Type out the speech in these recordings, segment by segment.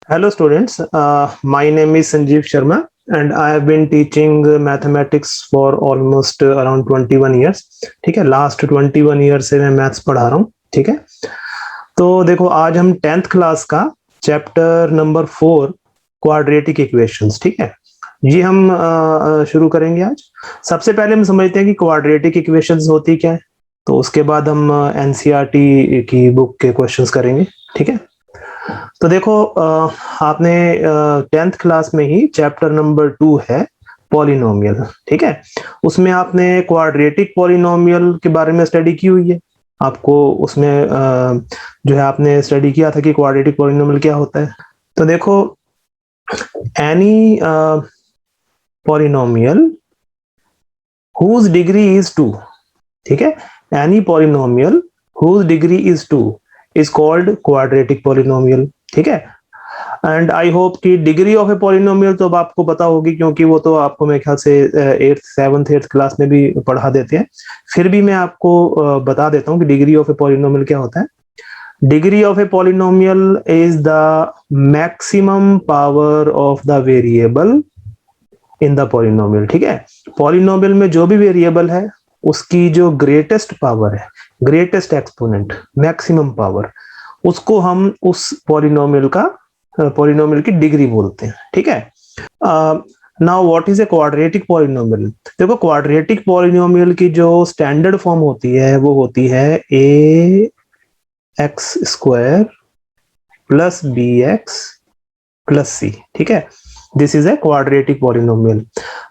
Hello students, my name is Sanjeev Sharma and I have been teaching mathematics for almost around 21 years. ठीक है, last 21 year से मैं maths पढ़ा रहा हूँ. ठीक है, तो देखो आज हम 10th क्लास का चैप्टर नंबर 4 क्वाड्रेटिक इक्वेशंस. ठीक है, ये हम शुरू करेंगे आज. सबसे पहले हम समझते हैं कि क्वाड्रेटिक इक्वेशंस होती क्या है, तो उसके बाद हम एनसीईआरटी की बुक के क्वेश्चंस करेंगे. ठीक है, तो देखो आपने 10th क्लास में ही चैप्टर नंबर 2 है पॉलिनोमियल. ठीक है, उसमें आपने क्वाड्रेटिक पॉलिनोमियल के बारे में स्टडी की हुई है. आपको उसमें जो है आपने स्टडी किया था कि क्वाड्रेटिक पॉलिनोमियल क्या होता है. तो देखो any polynomial whose degree is 2. ठीक है, any polynomial whose degree is 2 is called quadratic polynomial. ठीक है, एंड आई होप कि डिग्री ऑफ ए पॉलिनोमियल तो अब आपको पता होगी, क्योंकि वो तो आपको मेरे ख्याल से 8th 7th 8th क्लास में भी पढ़ा देते हैं. फिर भी मैं आपको बता देता हूँ कि डिग्री ऑफ ए पॉलिनोमियल क्या होता है. Degree of a polynomial is the maximum power of the variable in the polynomial. ठीक है, पॉलिनोमियल में जो भी वेरिएबल है उसकी जो ग्रेटेस्ट पावर है, ग्रेटेस्ट एक्सपोनेंट, मैक्सिमम पावर, उसको हम उस पॉलिनोमियल की डिग्री बोलते हैं. ठीक है, now what is a quadratic polynomial. देखो क्वाड्रेटिक पॉलिनोमियल की जो स्टैंडर्ड फॉर्म होती है वो होती है a x square plus b x plus c. ठीक है, this is a quadratic polynomial.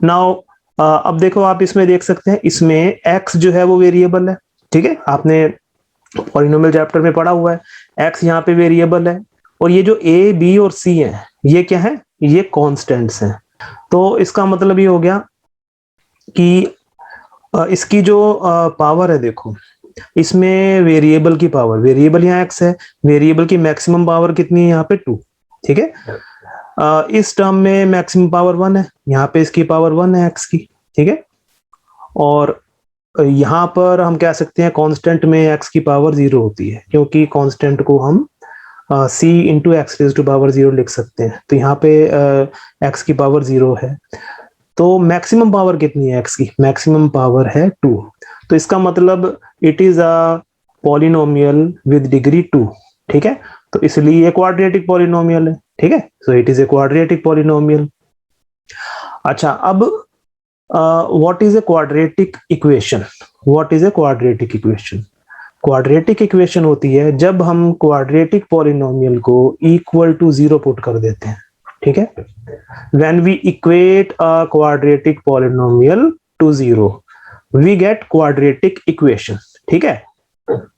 Now अब देखो आप इसमें देख सकते हैं, इसमें x जो है वो वेरिएबल है. ठीक है, आपने पॉलिनोमियल चैप्टर में पढ़ा हुआ है, x यहाँ पे वेरिएबल है, और ये जो a b और c है ये क्या है, ये कांस्टेंट्स हैं. तो इसका मतलब ये हो गया कि इसकी जो पावर है, देखो इसमें वेरिएबल की पावर, वेरिएबल यहाँ x है, वेरिएबल की मैक्सिमम पावर कितनी है यहाँ पे 2. ठीक है, इस टर्म में मैक्सिमम पावर 1 है, यहाँ पे इसकी पावर 1 है x की. ठीक है, और यहाँ पर हम कह सकते हैं कांस्टेंट में x की पावर 0 होती है, क्योंकि कांस्टेंट को हम c into x raise to power 0 लिख सकते हैं. तो यहाँ पे x की पावर 0 है, तो मैक्सिमम पावर कितनी है x की, मैक्सिमम पावर है 2. तो इसका मतलब it is a polynomial with degree 2. ठीक है, तो इसलिए ये क्वाड्रेटिक पॉलिनोमियल है. ठीक है, so it is a quadratic polynomial. अच्छा, अब what is a quadratic equation. What is a quadratic equation. Quadratic equation होती है जब हम क्वाड्रेटिक पॉलिनोमियल को इक्वल टू 0 पुट कर देते हैं. ठीक है, when we equate a quadratic polynomial to 0 we get quadratic equation. ठीक है,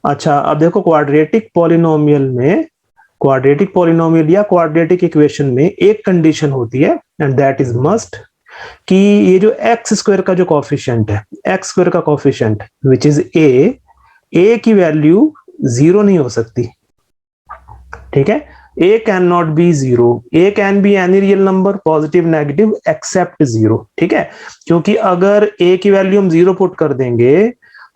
अच्छा अब देखो क्वाड्रेटिक पॉलिनोमियल में, क्वाड्रेटिक पॉलिनोमियल या क्वाड्रेटिक इक्वेशन में एक कंडीशन होती है, एंड दैट इज मस्ट, कि ये जो एक्स स्क्वायर का जो कोफिशिएंट है, एक्स स्क्वायर का कोफिशिएंट विच इज ए की वैल्यू 0 नहीं हो सकती. ठीक है, a can not be 0, a can be any real number positive negative except 0. ठीक है, क्योंकि अगर ए की वैल्यू हम 0 पुट कर देंगे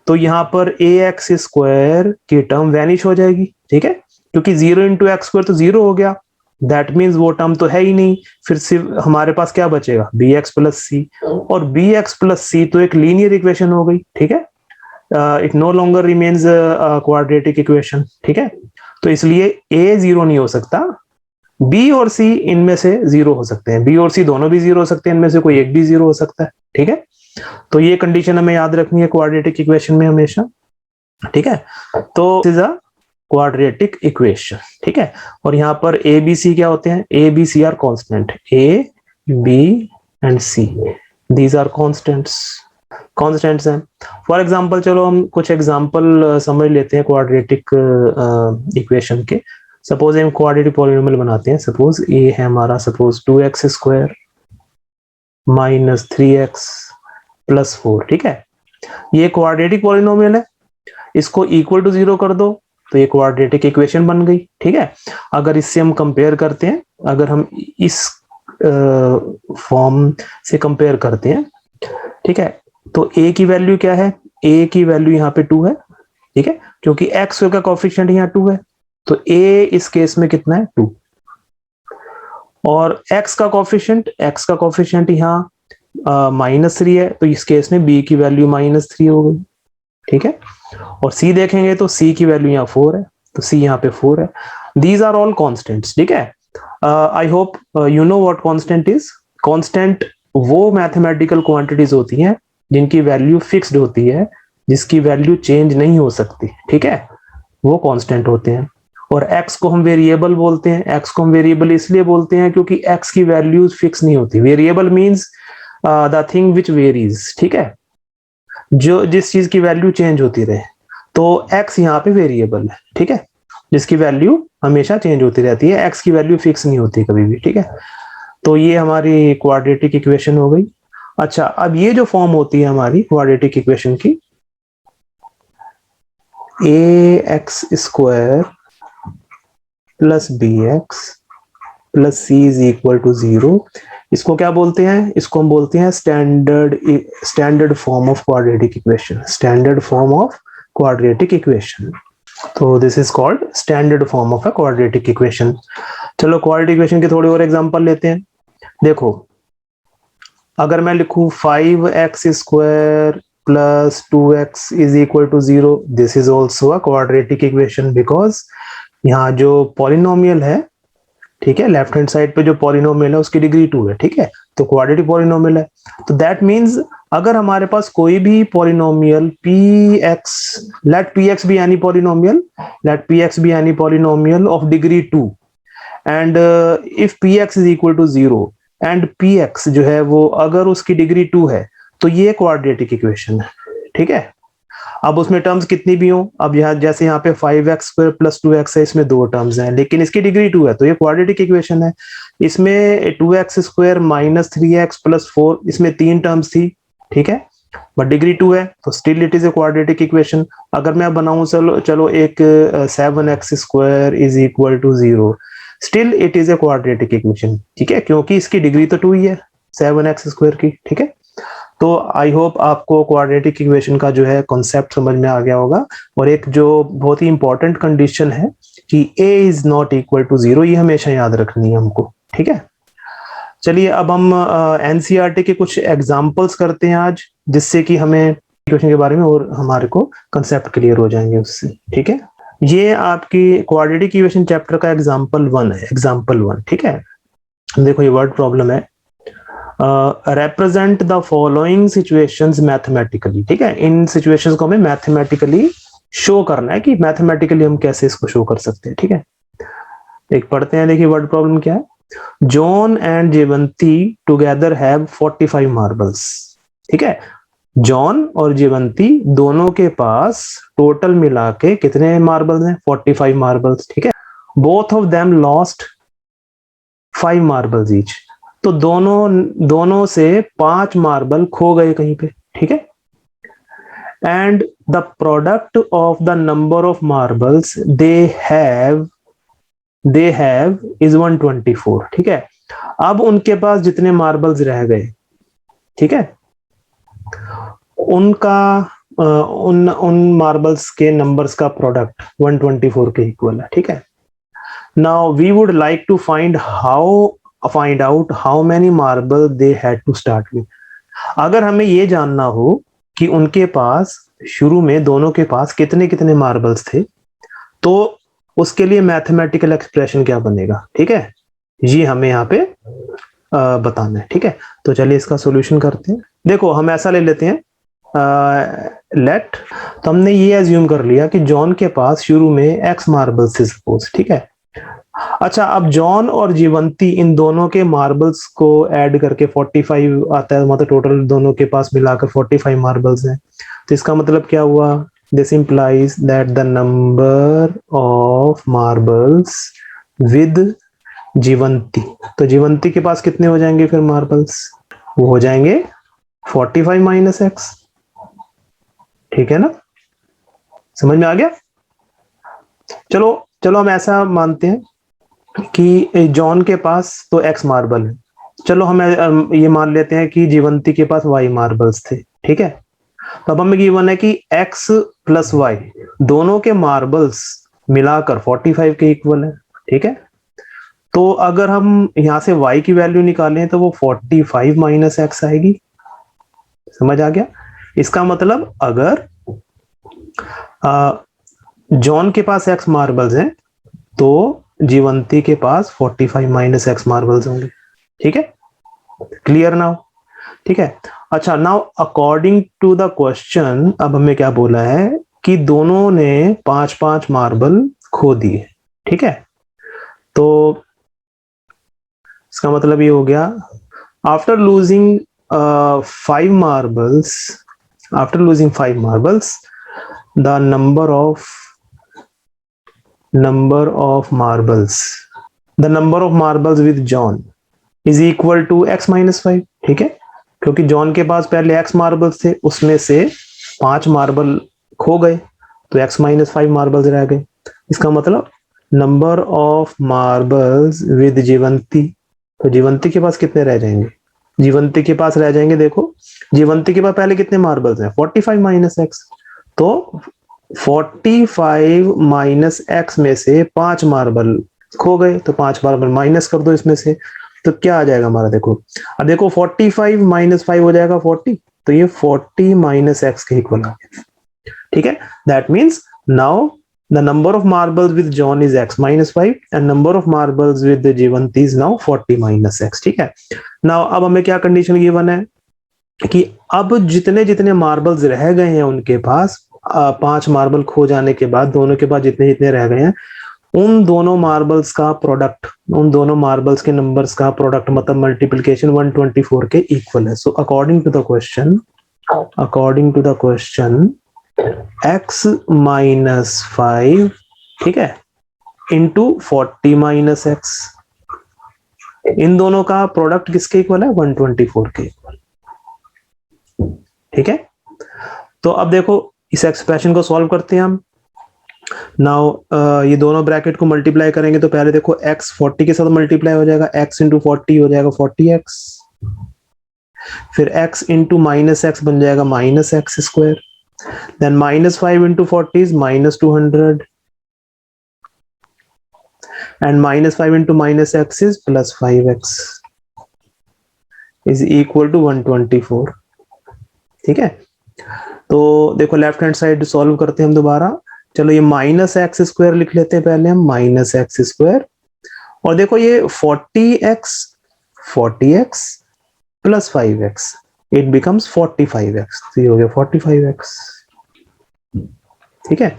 तो यहां पर ए एक्स स्क्वायर की टर्म वैनिश हो जाएगी. ठीक है, क्योंकि 0 इंटू एक्स स्क्वायर तो 0 हो गया, दैट मीन्स वो टर्म तो है ही नहीं. फिर सिर्फ हमारे पास क्या बचेगा, बी एक्स प्लस सी, और बी एक्स प्लस सी तो एक लीनियर इक्वेशन हो गई. ठीक है, it no longer remains quadratic equation. ठीक है, तो इसलिए ए 0 नहीं हो सकता, बी और सी इनमें से 0 हो सकते हैं, बी और सी दोनों भी 0 हो सकते हैं, इनमें से कोई एक भी 0 हो सकता है. ठीक है, तो ये कंडीशन हमें याद रखनी है क्वाड्रेटिक इक्वेशन में हमेशा. ठीक है, तो this is a quadratic equation. ठीक है, और यहाँ पर ए बी सी क्या होते हैं, A B C are constant, A B and C these are constants हैं. फॉर एग्जांपल चलो हम कुछ एग्जांपल समझ लेते हैं क्वाड्रेटिक इक्वेशन के. सपोज हम क्वाड्रेटिक पॉलिनोमियल बनाते हैं. सपोज ए है हमारा, suppose 2x square minus 3x plus 4. ठीक है, ये क्वाड्रेटिक पॉलिनोमियल है, इसको इक्वल टू 0 कर दो तो ये क्वाड्रेटिक इक्वेशन बन गई. ठीक है, अगर इससे हम कंपेयर करते हैं, अगर हम इस फॉर्म से कंपेयर करते हैं, ठीक है, तो a की वैल्यू क्या है, a की वैल्यू यहाँ पे 2 है. ठीक है, क्योंकि x का कोफिशिएंट यहाँ 2 है, तो a इस केस में कितना है 2. और x का कोफिशिएंट यहाँ -3 है, तो इस केस में b की वैल्यू -3 हो गई, ठीक है। और c देखेंगे तो c की वैल्यू यहाँ 4 है, तो c यहाँ पे 4 है। दीज आर ऑल कॉन्स्टेंट्स, ठीक है। I hope you know what constant is. Constant वो मैथमेटिकल क्वांटिटीज होती हैं जिनकी वैल्यू फिक्स्ड होती है, जिसकी वैल्यू चेंज नहीं हो सकती, ठीक है, वो कांस्टेंट होते हैं। और x को हम वेरिएबल बोलते हैं। x को हम वेरिएबल इसलिए बोलते हैं क्योंकि x की वैल्यू फिक्स नहीं होती। Variable means the thing which varies, ठीक है, जो जिस चीज की वैल्यू चेंज होती रहे। तो x यहाँ पे वेरिएबल है, ठीक है, जिसकी वैल्यू हमेशा चेंज होती रहती है, x की वैल्यू फिक्स नहीं होती कभी भी, ठीक है। तो ये हमारी क्वाड्रेटिक इक्वेशन हो गई। अच्छा, अब ये जो फॉर्म होती है हमारी क्वाड्रेटिक इक्वेशन की, ax² plus bx plus c is equal to 0, इसको क्या बोलते हैं? इसको हम बोलते हैं standard form of quadratic equation. Standard form of quadratic equation, तो this is called standard form of a quadratic equation. चलो क्वाड्रेटिक इक्वेशन के थोड़े और एग्जांपल लेते हैं। देखो, अगर मैं लिखूं 5x² plus 2x is equal to 0, this is also a quadratic equation, because यहाँ जो पॉलिनोमियल है, ठीक है, लेफ्ट हैंड साइड पे जो पॉलिनोमियल है उसकी डिग्री 2 है, ठीक है, तो क्वाड्रेटिक पॉलिनोमियल है। तो दैट मींस अगर हमारे पास कोई भी polynomial px, let px be any polynomial, let px be any polynomial of degree 2, and if px is equal to 0 and px जो है वो अगर उसकी डिग्री 2 है, तो ये क्वाड्रेटिक इक्वेशन है, ठीक है। अब उसमें टर्म्स कितनी भी हो, अब यहाँ जैसे यहाँ पे 5x² प्लस 2x है, इसमें 2 टर्म्स हैं, लेकिन इसकी डिग्री 2 है, तो ये क्वाड्रेटिक इक्वेशन है। इसमें 2x² माइनस 3x प्लस 4, इसमें 3 टर्म्स थी, ठीक है, बट डिग्री 2 है, तो still it is a quadratic equation. अगर मैं बनाऊं, चलो एक 7x² is equal to 0, still it is a quadratic equation, ठीक है, क्योंकि इसकी डिग्री तो 2 ही है 7x² की, ठीक है। तो आई होप आपको क्वाड्रेटिक इक्वेशन का जो है कॉन्सेप्ट समझ में आ गया होगा। और एक जो बहुत ही इंपॉर्टेंट कंडीशन है कि a is not equal to 0, ये हमेशा याद रखनी है हमको, ठीक है। चलिए अब हम एनसीईआरटी के कुछ एग्जांपल्स करते हैं आज, जिससे कि हमें इक्वेशन के बारे में और हमारे को कंसेप्ट क्लियर हो जाएंगे उससे, ठीक है। ये आपकी क्वाड्रेटिक इक्वेशन चैप्टर का एग्जांपल 1 है, एग्जांपल 1, ठीक है। देखो ये वर्ड प्रॉब्लम है, represent the following situations mathematically, ठीक है। इन सिचुएशंस को हमें मैथमेटिकली शो करना है कि मैथमेटिकली हम कैसे इसको शो कर सकते हैं, ठीक है। एक पढ़ते हैं, देखिए वर्ड प्रॉब्लम क्या है। John and Jeevanti together have 45 marbles, ठीक है। जॉन और जेवंती दोनों के पास टोटल मिला के कितने मार्बल्स हैं? 45 मार्बल्स, ठीक है। Both of them lost 5 marbles each, तो दोनों से 5 मार्बल खो गए कहीं पे, ठीक है। And the product of the number of marbles they have is 124, ठीक है। अब उनके पास जितने मार्बल्स रह गए, ठीक है, उनका उन मार्बल्स के नंबर्स का प्रोडक्ट 124 के इक्वल है, ठीक है। Now we would like to find out how many marble they had to start with. अगर हमें ये जानना हो कि उनके पास शुरू में दोनों के पास कितने कितने मार्बल्स थे, तो उसके लिए मैथमेटिकल एक्सप्रेशन क्या बनेगा, ठीक है, ये हमें यहाँ पे बताना है, ठीक है। तो चलिए इसका सॉल्यूशन करते हैं। देखो हम ऐसा ले लेते हैं, लेट, तो हमने ये एज्यूम कर लिया कि जॉन के पास शुरू में x मार्बल्स थे सपोज, ठीक है। अच्छा, अब जॉन और जीवंती इन दोनों के मार्बल्स को ऐड करके 45 आता है, मतलब टोटल दोनों के पास मिलाकर 45 मार्बल्स हैं। तो इसका मतलब क्या हुआ? This implies that the number of marbles with Jeevanti, तो जीवंती के पास कितने हो जाएंगे फिर मार्बल्स? वो हो जाएंगे 45 माइनस x, ठीक है ना, समझ में आ गया। चलो हम ऐसा मानते हैं कि जॉन के पास तो x मार्बल है, चलो हम ये मान लेते हैं कि जीवंती के पास y मार्बल्स थे, ठीक है। तो अब हमें गिवन है कि x प्लस y दोनों के मार्बल्स मिलाकर 45 के इक्वल है, ठीक है। तो अगर हम यहां से y की वैल्यू निकालें तो वो 45 माइनस एक्स आएगी। समझ आ गया? इसका मतलब अगर जॉन के पास x मार्बल्स हैं तो जीवंती के पास 45 माइनस एक्स मार्बल्स होंगे। ठीक है, क्लियर नाउ? ठीक है। अच्छा, now according to the question अब हमें क्या बोला है कि दोनों ने 5-5 मार्बल खो दिए। ठीक है, तो इसका मतलब ये हो गया after losing 5 marbles, after losing 5 marbles the number of marbles with John is equal to x minus 5। ठीक है, क्योंकि जॉन के पास पहले x मार्बल्स थे, उसमें से 5 मार्बल खो गए तो x माइनस 5 मार्बल्स रह गए। इसका मतलब number of marbles with Jeevanti, तो जीवंती के पास कितने रह जाएंगे? जीवंती के पास रह जाएंगे, देखो जीवंती के पास पहले कितने मार्बल्स हैं? 45 माइनस एक्स, तो 45 माइनस एक्स में से 5 मार्बल खो गए तो 5 मार्बल माइनस कर दो इसमें से, तो क्या आ जाएगा हमारा? देखो अब देखो 45 माइनस 5 हो जाएगा 40, तो ये 40 माइनस एक्स के इक्वल आ गया। ठीक है, that means now the number of marbles with John is x minus 5 and number of marbles with Jeevanti is now 40 minus x. ठीक है, नाउ अब हमें क्या कंडीशन गिवन है कि अब जितने जितने मार्बल्स रह गए हैं उनके पास, 5 मार्बल खो जाने के बाद दोनों के पास जितने जितने रह गए हैं उन दोनों मार्बल्स का प्रोडक्ट, उन दोनों मार्बल्स के नंबर्स का प्रोडक्ट मतलब मल्टीप्लिकेशन 124 के इक्वल है। So according to the question x minus 5, ठीक है, इंटू 40 माइनस एक्स, इन दोनों का प्रोडक्ट किसके इक्वल है? 124 के इक्वल। ठीक है, तो अब देखो इस एक्सप्रेशन को सॉल्व करते हैं हम। नाउ ये दोनों ब्रैकेट को मल्टीप्लाई करेंगे तो पहले देखो x 40 के साथ मल्टीप्लाई हो जाएगा, x इंटू 40 हो जाएगा 40x, फिर x इंटू माइनस एक्स बन जाएगा minus x square, then minus 5 into 40 is minus 200 and minus 5 into minus x is plus 5x is equal to 124। ठीक है, तो देखो लेफ्ट हैंड साइड सॉल्व करते हैं हम दोबारा। चलो ये माइनस एक्स स्क्वायर लिख लेते हैं पहले हम, माइनस एक्स स्क्वायर, और देखो ये 40x plus 5x it becomes 45x, तो ये हो गया 45x। ठीक है,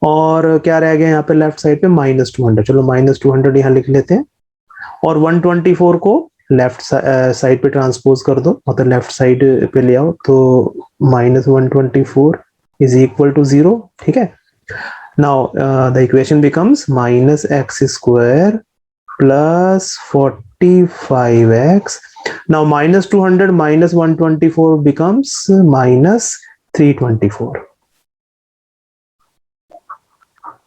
और क्या रह गया यहाँ पे लेफ्ट साइड पे? माइनस 200। चलो माइनस 200 यहाँ लिख लेते हैं और 124 को लेफ्ट साइड पे ट्रांसपोज कर दो, मतलब लेफ्ट साइड पे ले आओ, तो माइनस 124 इज इक्वल टू 0। ठीक है, now the equation becomes minus x square plus 45x। Now minus 200 minus 124 becomes minus 324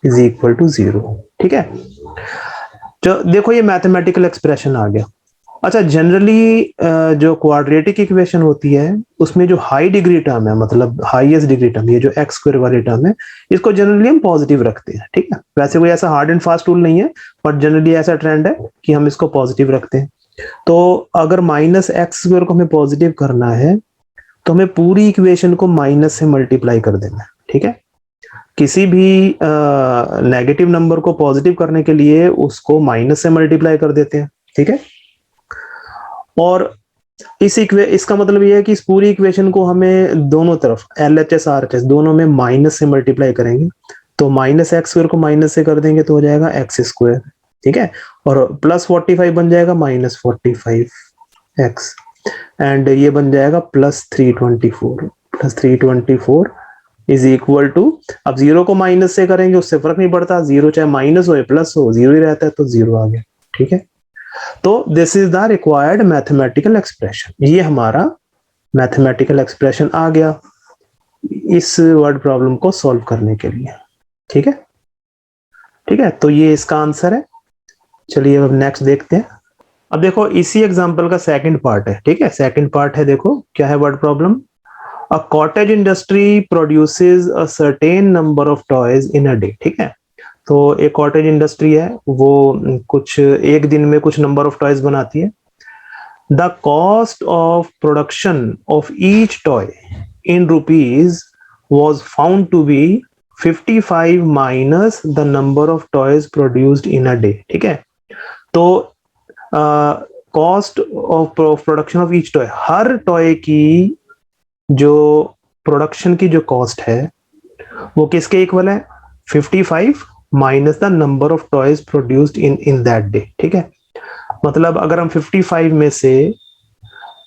is equal to 0। ठीक है, तो देखो ये मैथमेटिकल एक्सप्रेशन आ गया। अच्छा, जनरली जो क्वाड्रेटिक इक्वेशन होती है उसमें जो हाई डिग्री टर्म है, मतलब हाईएस्ट डिग्री टर्म, ये जो एक्स स्क्वायर वाली टर्म है, इसको जनरली हम पॉजिटिव रखते हैं। ठीक है, वैसे कोई ऐसा हार्ड एंड फास्ट रूल नहीं है, बट जनरली ऐसा ट्रेंड है कि हम इसको पॉजिटिव रखते हैं। तो अगर माइनस एक्स स्क्वायर को हमें पॉजिटिव करना है तो हमें पूरी इक्वेशन को माइनस से मल्टीप्लाई कर देना है। ठीक है, किसी भी नेगेटिव नंबर को पॉजिटिव करने के लिए उसको माइनस से मल्टीप्लाई कर देते हैं। ठीक है, और इसका मतलब ये है कि इस पूरी इक्वेशन को हमें दोनों तरफ LHS RHS दोनों में माइनस से मल्टीप्लाई करेंगे, तो माइनस एक्स स्क्वायर को माइनस से कर देंगे तो हो जाएगा एक्स स्क्वायर। ठीक है, और प्लस 45 बन जाएगा माइनस 45x, एंड ये बन जाएगा प्लस 324 इज इक्वल टू, अब जीरो को माइनस से करेंगे उससे फर्क नहीं पड़ता, जीरो चाहे माइनस हो या प्लस हो जीरो ही रहता है, तो जीरो आ गया। ठीक है, तो this is the required mathematical expression, ये हमारा मैथमेटिकल एक्सप्रेशन आ गया इस वर्ड प्रॉब्लम को सॉल्व करने के लिए। ठीक है, ठीक है, तो ये इसका आंसर है। चलिए अब नेक्स्ट देखते हैं। अब देखो इसी एग्जांपल का सेकंड पार्ट है। ठीक है, सेकंड पार्ट है, देखो क्या है word problem. A cottage industry produces a certain number of toys in a day. ठीक है, तो एक कॉटेज इंडस्ट्री है, वो कुछ एक दिन में कुछ नंबर ऑफ टॉयज बनाती है. The cost of production of each toy in rupees was found to be 55 minus the number of toys produced in a day. ठीक है, तो cost of production of each toy, her toy की जो production की जो cost है वो किसके इक्वल है? 55 minus the number of toys produced in that day. ठीक है, मतलब अगर हम 55 में से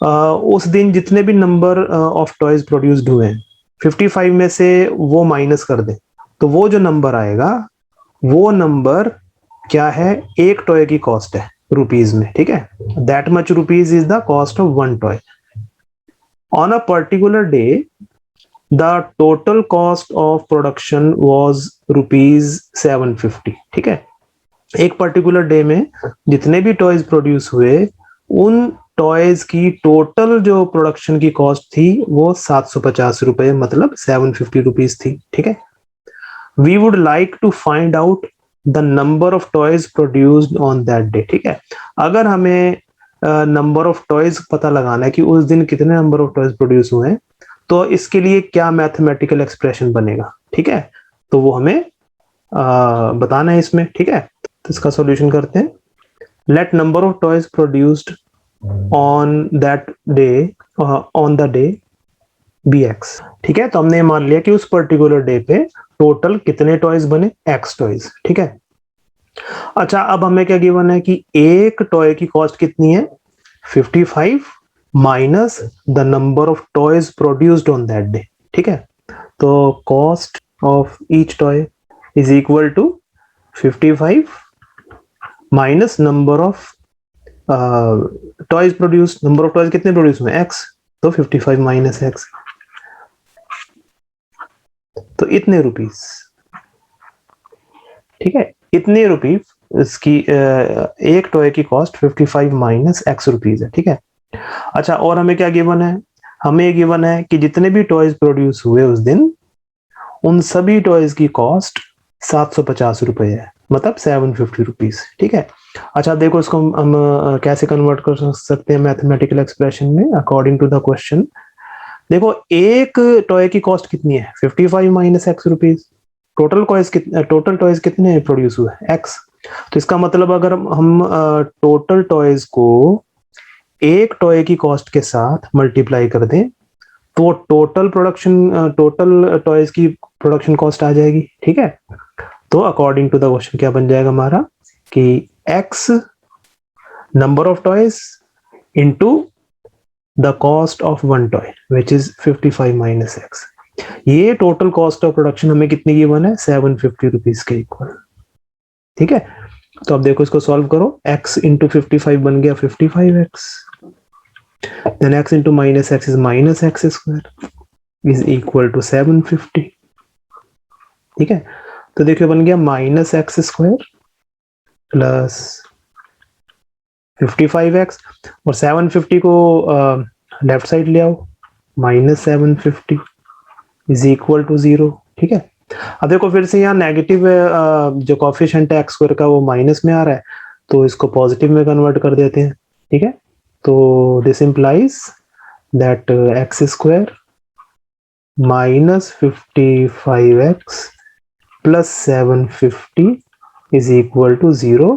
उस दिन जितने भी नंबर ऑफ टॉयज प्रोड्यूस्ड हुए हैं 55 में से वो माइनस कर दें, तो वो जो नंबर आएगा वो नंबर क्या है? एक टॉय की कॉस्ट है रुपीज में. ठीक है, that much rupees is the cost of one toy. On a particular day the total cost of production was rupees 750. ठीक है, एक पर्टिकुलर डे में जितने भी टॉयज प्रोड्यूस हुए उन टॉयज की टोटल जो प्रोडक्शन की कॉस्ट थी वो 750 रुपए, मतलब 750 रुपीज थी. ठीक है, we would like to find out the number of toys produced on that day. ठीक है, अगर हमें नंबर ऑफ टॉयज पता लगाना है कि उस दिन कितने नंबर ऑफ टॉयज प्रोड्यूस हुए हैं, तो इसके लिए क्या मैथमेटिकल एक्सप्रेशन बनेगा? ठीक है, तो वो हमें बताना है इसमें. ठीक है, तो इसका सॉल्यूशन करते हैं. Let number of toys produced on that day on the day be x. ठीक है, तो हमने मान लिया कि उस पर्टिकुलर डे पे टोटल कितने टॉयज बने? X toys. ठीक है, अच्छा अब हमें क्या गिवन है कि एक टॉय की कॉस्ट कितनी है? 55 minus the number of toys produced on that day. ठीक है, तो cost of each toy is equal to 55 minus number of toys produce. Number of toys कितने प्रोड्यूस हुए? एक्स, तो 55 माइनस एक्स, तो इतने रुपीस. ठीक है, इतने रुपीस इसकी एक टॉय की कॉस्ट 55 माइनस एक्स रुपीज है. ठीक है, अच्छा और हमें क्या गिवन है? हमें गिवन है कि जितने भी टॉयज प्रोड्यूस हुए उस दिन उन सभी टॉयज की कॉस्ट 750 रुपए है, मतलब 750 रुपीज. ठीक है, अच्छा देखो इसको हम कैसे कन्वर्ट कर सकते हैं मैथमेटिकल एक्सप्रेशन में अकॉर्डिंग टू द क्वेश्चन. देखो एक टॉय की कॉस्ट कितनी है? 55 minus x rupees. Total toys कितने प्रोड्यूस हुए? एक्स. तो इसका मतलब अगर हम टोटल टॉयज को एक टॉय की कॉस्ट के साथ मल्टीप्लाई कर दें तो टोटल टॉयज की प्रोडक्शन कॉस्ट आ जाएगी. ठीक है, तो अकॉर्डिंग टू द क्वेश्चन क्या बन जाएगा हमारा कि x number of toys into the cost of one toy which is 55 minus x. ये टोटल कॉस्ट ऑफ प्रोडक्शन हमें कितनी गिवन है? 750 रुपीज के इक्वल. ठीक है, तो अब देखो इसको सॉल्व करो. x इंटू 55 बन गया 55x, then x into minus x is minus x square is equal to 750. ठीक है, तो देखिए बन गया minus x square plus 55x, और 750 को लेफ्ट साइड ले आओ, माइनस 750 इज इक्वल टू 0. ठीक है, अब देखो फिर से यहाँ नेगेटिव जो कोएफिशिएंट है एक्स स्क्वायर का वो माइनस में आ रहा है, तो इसको पॉजिटिव में कन्वर्ट कर देते हैं. ठीक है, तो this implies that x square minus 55x plus 750 is equal to 0.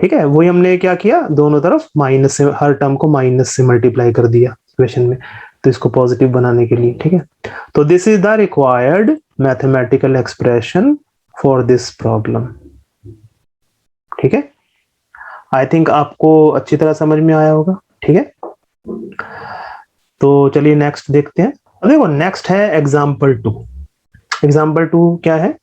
ठीक है, वही हमने क्या किया, दोनों तरफ माइनस से, हर टर्म को माइनस से मल्टीप्लाई कर दिया इक्वेशन में, तो इसको पॉजिटिव बनाने के लिए. ठीक है, तो this is the required mathematical expression for this problem. ठीक है, आई थिंक आपको अच्छी तरह समझ में आया होगा. ठीक है, तो चलिए नेक्स्ट देखते हैं. देखो नेक्स्ट है एग्जाम्पल 2. एग्जाम्पल 2 क्या है?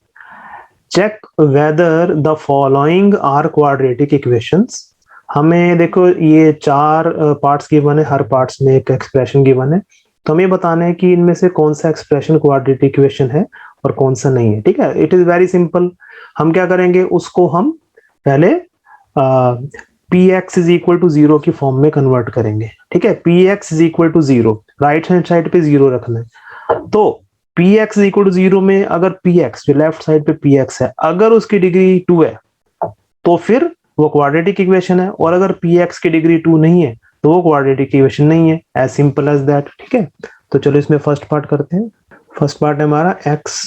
Check whether the following are quadratic equations. हमें देखो ये 4 पार्ट्स गिवन है, हर पार्ट्स में एक एक्सप्रेशन गिवन है, तो हमें बताना है कि इनमें से कौन सा एक्सप्रेशन क्वाड्रेटिक इक्वेशन है और कौन सा नहीं है. ठीक है, इट इज वेरी सिंपल. हम क्या करेंगे, उसको हम पहले p x is equal to 0 की फॉर्म में कन्वर्ट करेंगे. ठीक है, p x is equal to 0, right hand side पे 0 रखना है. तो पी एक्स इक्वल टू 0 में अगर पी एक्स जो लेफ्ट साइड पे पी एक्स है अगर उसकी डिग्री 2 है तो फिर वो क्वाड्रेटिक इक्वेशन है, और अगर पी एक्स की डिग्री 2 नहीं है तो वो क्वाड्रेटिक इक्वेशन नहीं है। As simple as that. ठीक है, तो चलो इसमें फर्स्ट पार्ट करते हैं। फर्स्ट पार्ट है हमारा x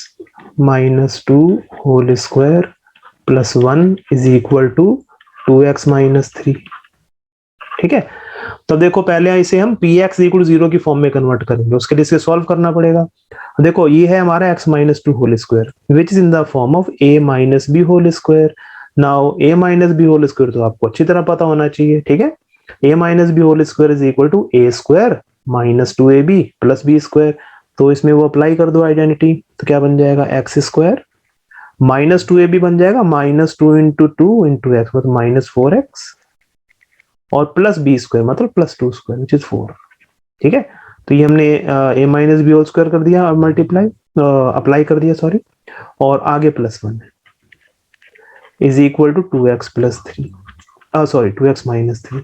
minus 2 whole square plus 1 is equal to 2x minus 3। ठीक है, तो देखो पहले इसे हम पी एक्स इक्वल 0 की फॉर्म में कन्वर्ट करेंगे, उसके लिए इसे सॉल्व करना पड़ेगा। देखो ये है हमारा x minus 2 whole square which is in the form of a minus b whole square. Now a minus b whole square तो आपको अच्छी तरह पता होना चाहिए। ठीक है, a minus b whole square is equal to a square minus 2ab plus b square. तो इसमें वो अप्लाई कर दो आइडेंटिटी, तो क्या बन जाएगा एक्स स्क्वायर माइनस 2ab बन जाएगा माइनस 2 इंटू 2 इंटू एक्स मतलब माइनस 4x और प्लस बी स्क्वायर मतलब प्लस 2 स्क्वायर विच इज 4। ठीक है, तो ये हमने a minus b whole square कर दिया और मल्टीप्लाई अप्लाई कर दिया सॉरी, और आगे plus 1 is equal to 2x plus 3 sorry 2x minus 3।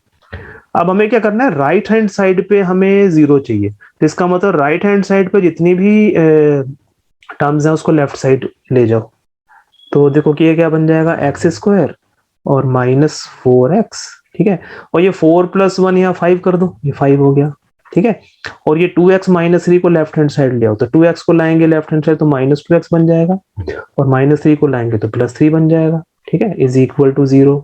अब हमें क्या करना है, राइट हैंड साइड पे हमें 0 चाहिए, तो इसका मतलब राइट हैंड साइड पे जितनी भी टर्म्स हैं उसको लेफ्ट साइड ले जाओ। तो देखो कि ये क्या बन जाएगा एक्स स्क्वायर और माइनस 4x। ठीक है, और ये 4 प्लस 1 यहाँ 5 कर दो, ये 5 हो गया। ठीक है, और ये 2x माइनस 3 को लेफ्ट हैंड साइड ले आओ, तो 2x को लाएंगे लेफ्ट हैंड साइड तो माइनस 2x बन जाएगा, और माइनस 3 को लाएंगे तो प्लस 3 बन जाएगा। ठीक है, इज इक्वल टू 0।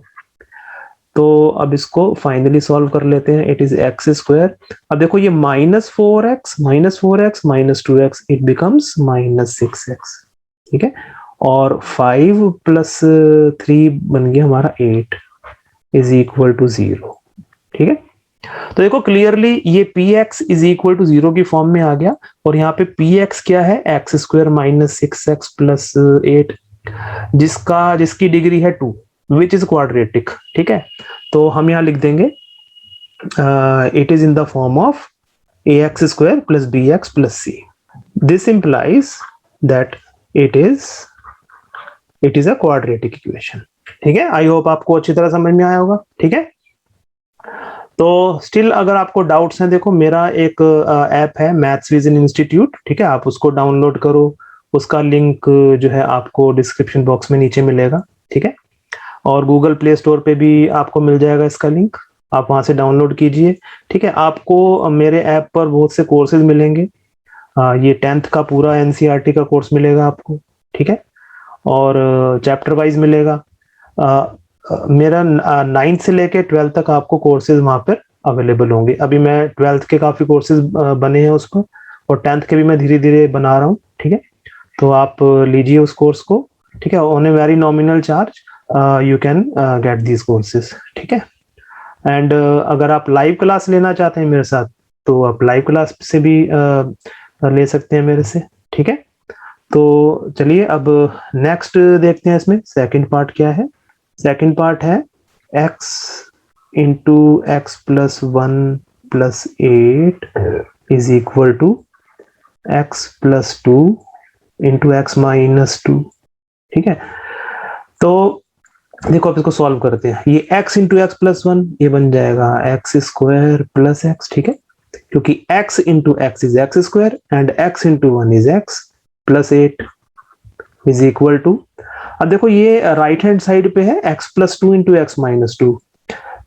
तो अब इसको फाइनली सॉल्व कर लेते हैं। इट इज एक्स स्क्वायर, अब देखो ये minus 4x minus 4x minus 2x it becomes minus 6x। ठीक है, और 5 प्लस 3 बन गया हमारा 8 इज इक्वल टू 0। ठीक है, तो देखो क्लियरली ये px इज इक्वल टू 0 की फॉर्म में आ गया, और यहाँ पे px क्या है x square minus 6x plus 8 जिसकी डिग्री है 2 विच इज क्वाड्रेटिक। ठीक है, तो हम यहाँ लिख देंगे it is in the form of ax square plus bx plus c। This implies that it is a quadratic equation. ठीक है, आई होप आपको अच्छी तरह समझ में आया होगा। ठीक है, तो स्टिल अगर आपको डाउट्स हैं, देखो मेरा एक ऐप है मैथ्स विजन इंस्टीट्यूट। ठीक है, आप उसको डाउनलोड करो, उसका लिंक जो है आपको डिस्क्रिप्शन बॉक्स में नीचे मिलेगा। ठीक है, और गूगल प्ले स्टोर पे भी आपको मिल जाएगा इसका लिंक, आप वहां से डाउनलोड कीजिए। ठीक है, आपको मेरे ऐप पर बहुत से कोर्सेज मिलेंगे। ये 10th का पूरा एनसीईआरटी का कोर्स मिलेगा आपको। ठीक है, और चैप्टर वाइज मिलेगा। मेरा 9th से लेके 12th तक आपको कोर्सेज वहां पर अवेलेबल होंगे। अभी मैं 12th के काफी कोर्सेज बने हैं उस पर, और 10th के भी मैं धीरे धीरे बना रहा हूँ। ठीक है, तो आप लीजिए उस कोर्स को। ठीक है, on a very nominal charge you can get these courses. ठीक है, एंड अगर आप लाइव क्लास लेना चाहते हैं मेरे साथ तो आप लाइव क्लास से भी ले सकते हैं मेरे से। ठीक है, तो चलिए अब नेक्स्ट देखते हैं। इसमें सेकंड पार्ट क्या है। सेकंड पार्ट है x into x plus 1 plus 8 is equal to x plus 2 into x minus 2। ठीक है, तो देखो अब इसको सॉल्व करते हैं। ये x इंटू एक्स प्लस 1 ये बन जाएगा एक्स स्क्वायर प्लस एक्स। ठीक है, क्योंकि x into x is x square and x into 1 is x plus 8 is equal to, अब देखो ये राइट हैंड साइड पे है x plus 2 into x minus 2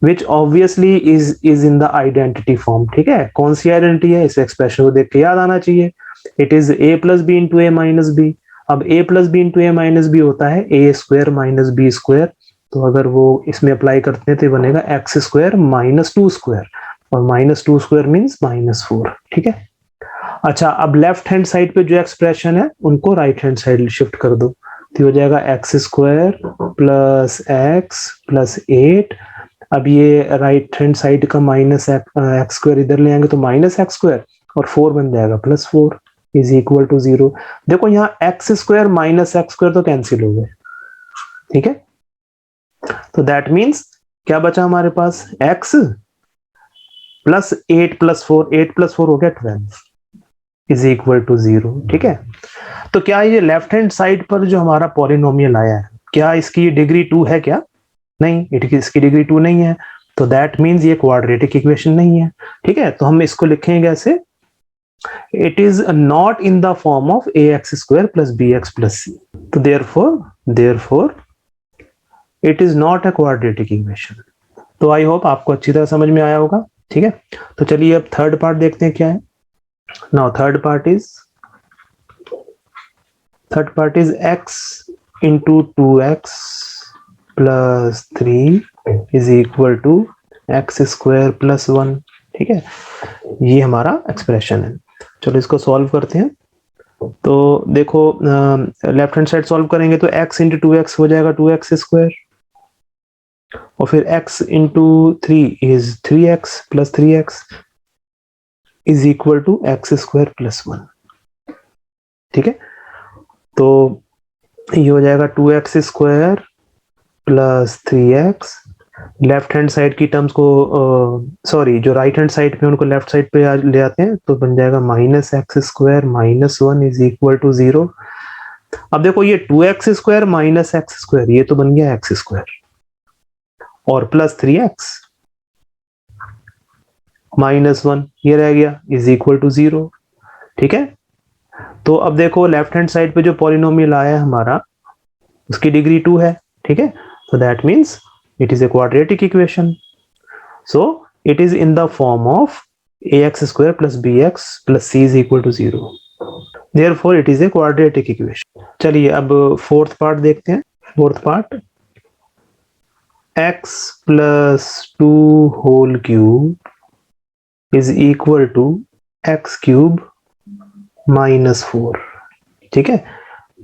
which obviously is in the identity form. ठीक है, कौन सी आइडेंटिटी है, इस एक्सप्रेशन को देख के याद आना चाहिए। It is a plus b into a minus b. अब a plus b into a minus b होता है a square minus b square, तो अगर वो इसमें अप्लाई करते हैं तो बनेगा एक्स स्क्वायर माइनस 2 स्क्वायर, और माइनस 2 स्क्वायर मीन्स माइनस 4। ठीक है, अच्छा अब लेफ्ट हैंड साइड पे जो एक्सप्रेशन है उनको राइट हैंड साइड शिफ्ट कर दो, तो हो जाएगा x square plus x plus 8। अब ये राइट हैंड साइड का माइनस एक्स स्क्वायर इधर ले आएंगे तो माइनस एक्स स्क्वायर, और 4 बन जाएगा प्लस 4 इज इक्वल टू 0। देखो यहाँ x square minus x square तो कैंसिल हो गए। ठीक है, तो दैट मीन्स क्या बचा हमारे पास x प्लस 8 प्लस 4, 8 प्लस 4 हो गया 12 इज इक्वल टू 0। ठीक है, तो क्या ये लेफ्ट हैंड साइड पर जो हमारा पॉलिनोमियल आया है क्या इसकी डिग्री 2 है क्या? नहीं, इसकी डिग्री 2 नहीं है, तो दैट मीन्स ये क्वाड्रेटिक इक्वेशन नहीं है। ठीक है, तो हम इसको लिखेंगे ऐसे it is not in the form of ax square plus bx plus c. तो therefore it is not a quadratic equation. तो आई होप आपको अच्छी तरह समझ में आया होगा, ठीक है। तो चलिए अब थर्ड पार्ट देखते हैं क्या है। Now third part is x into 2x plus 3 is equal to x square plus 1, ठीक है। ये हमारा एक्सप्रेशन है। चलो इसको सॉल्व करते हैं। तो देखो लेफ्ट हैंड साइड सॉल्व करेंगे तो x into 2x हो जाएगा 2x स्क्वायर, और फिर x into 3 is 3x plus 3x is equal to x square plus 1, ठीक है। तो ये हो जाएगा 2x square plus 3x, left hand side की टर्म्स को सॉरी जो राइट हैंड साइड पे उनको लेफ्ट साइड पे ले आते हैं, तो बन जाएगा minus x square minus 1 is equal to 0। अब देखो ये 2x square minus x square ये तो बन गया एक्स स्क्वायर, और प्लस 3x माइनस 1 ये रह गया इज इक्वल टू 0, ठीक है। तो अब देखो लेफ्ट हैंड साइड पे जो पॉलिनोमियल आया है हमारा उसकी डिग्री 2 है, ठीक है। So that means it is a quadratic equation. So it is in the form of ax square plus bx plus c is equal to 0. Therefore it is a quadratic equation. चलिए अब fourth part देखते हैं। Fourth part x plus 2 whole cube is equal to x cube minus 4, ठीक है।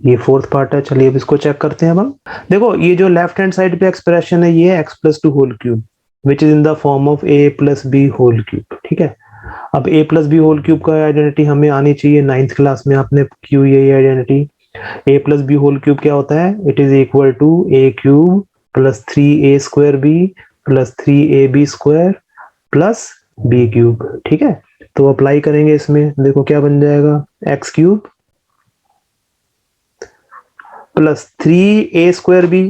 ये fourth part है। चलिए अब इसको चेक करते हैं। अब हम देखो ये जो लेफ्ट हैंड साइड पे एक्सप्रेशन है ये x plus 2 whole cube which is in the form of a plus b whole cube, ठीक है। अब a plus b whole cube का आइडेंटिटी हमें आनी चाहिए, 9th क्लास में आपने की हुई है ये identity. a plus b whole cube क्या होता है, it is equal to a cube plus 3a square b plus 3ab square plus b cube, ठीक है। तो अप्लाई करेंगे इसमें, देखो क्या बन जाएगा, x cube plus 3a square b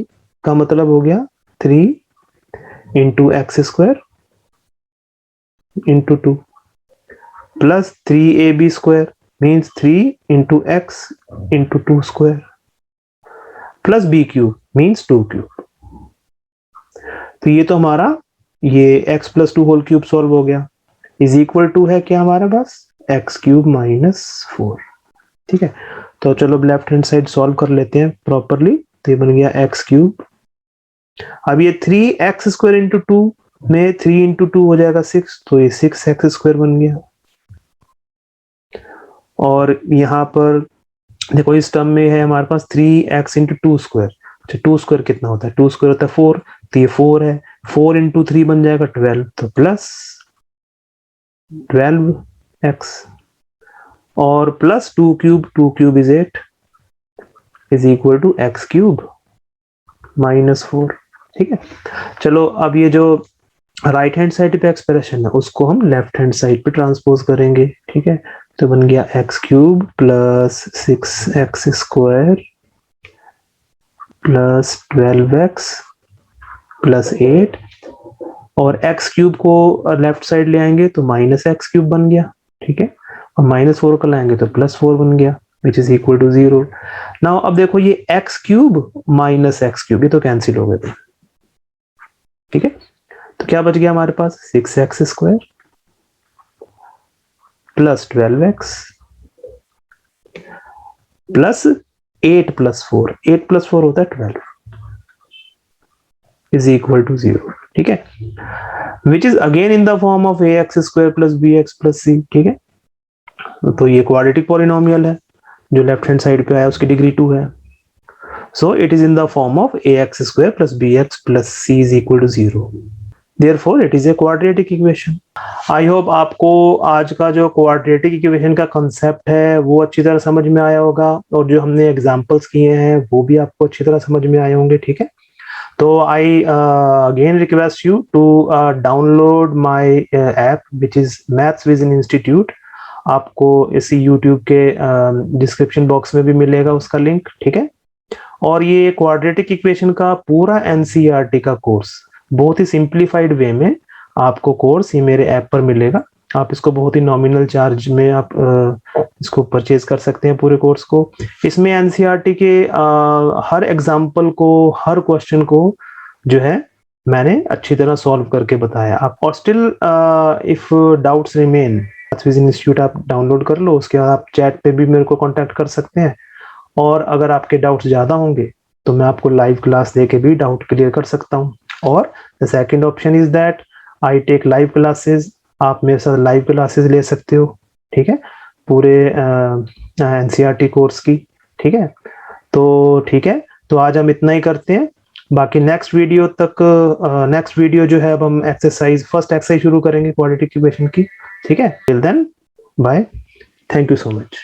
का मतलब हो गया 3 into x square into 2 plus 3ab square means 3 into x into 2 square plus b cube means 2 cube. तो ये तो हमारा ये x plus 2 whole cube solve हो गया, इज इक्वल टू है क्या हमारे पास x क्यूब माइनस 4, ठीक है। तो चलो लेफ्ट हैंड साइड सॉल्व कर लेते हैं प्रॉपरली। तो ये बन गया एक्स क्यूब, अब ये 3x स्क्वायर इंटू 2 में 3 इंटू 2 हो जाएगा 6, तो ये 6x स्क्वायर बन गया। और यहाँ पर देखो इस टर्म में है हमारे पास 3x इंटू 2 स्क्वायर, अच्छा 2 स्क्वायर कितना होता है, 2 स्क्वायर होता है 4, तो ये 4 है, 4 इंटू 3 बन जाएगा 12, तो प्लस 12x और plus 2 cube is 8 is equal to x cube minus 4, ठीक है। चलो अब ये जो राइट हैंड साइड पे एक्सप्रेशन है उसको हम लेफ्ट हैंड साइड पे ट्रांसपोज करेंगे, ठीक है। तो बन गया x cube plus 6x square plus 12x plus 8, और एक्स क्यूब को लेफ्ट साइड ले आएंगे तो माइनस एक्स क्यूब बन गया, ठीक है। और माइनस 4 को लाएंगे तो प्लस 4 बन गया which is equal to 0। Now अब देखो ये x cube minus x cube ये तो कैंसिल हो गए, ठीक है। तो क्या बच गया हमारे पास 6x square plus 12x plus 8 plus 4, 8 plus 4 होता है 12 इज इक्वल टू 0, ठीक है। Which is again in the form of ax square plus bx plus c, ठीक है। तो ये क्वाड्रेटिक पॉलिनोमियल है, जो लेफ्ट हैंड साइड पे आया उसकी डिग्री 2 है। So it is in the form of ax square plus bx plus c is equal to 0, therefore it is a quadratic equation. I hope आपको आज का जो क्वाड्रेटिक इक्वेशन का कंसेप्ट है वो अच्छी तरह समझ में आया होगा, और जो हमने एग्जांपल्स किए हैं वो भी आपको अच्छी तरह समझ में आए होंगे, ठीक है। तो I again request you to download my app which is maths vision institute. आपको इसी यूट्यूब के डिस्क्रिप्शन बॉक्स में भी मिलेगा उसका लिंक, ठीक है। और ये क्वाड्रेटिक इक्वेशन का पूरा एनसीईआरटी का कोर्स बहुत ही सिंप्लीफाइड वे में आपको कोर्स ये मेरे ऐप पर मिलेगा। आप इसको बहुत ही नॉमिनल चार्ज में आप इसको परचेज कर सकते हैं पूरे कोर्स को। इसमें एनसीईआरटी के हर एग्जाम्पल को, हर क्वेश्चन को जो है मैंने अच्छी तरह सॉल्व करके बताया। आप और still if doubts remain, vision institute आप डाउनलोड कर लो, उसके बाद आप चैट पे भी मेरे को कांटेक्ट कर सकते हैं। और अगर आपके डाउट्स ज्यादा होंगे तो मैं आपको लाइव क्लास देके भी डाउट क्लियर कर सकता हूँ। और the second option is that I take live classes, आप मेरे साथ लाइव क्लासेस ले सकते हो, ठीक है, पूरे एनसीईआरटी कोर्स की, ठीक है। तो ठीक है, तो आज हम इतना ही करते हैं। बाकी नेक्स्ट वीडियो तक, नेक्स्ट वीडियो जो है अब हम एक्सरसाइज, फर्स्ट एक्सरसाइज शुरू करेंगे क्वाड्रेटिक इक्वेशन की, ठीक है। Till then bye, thank you so much.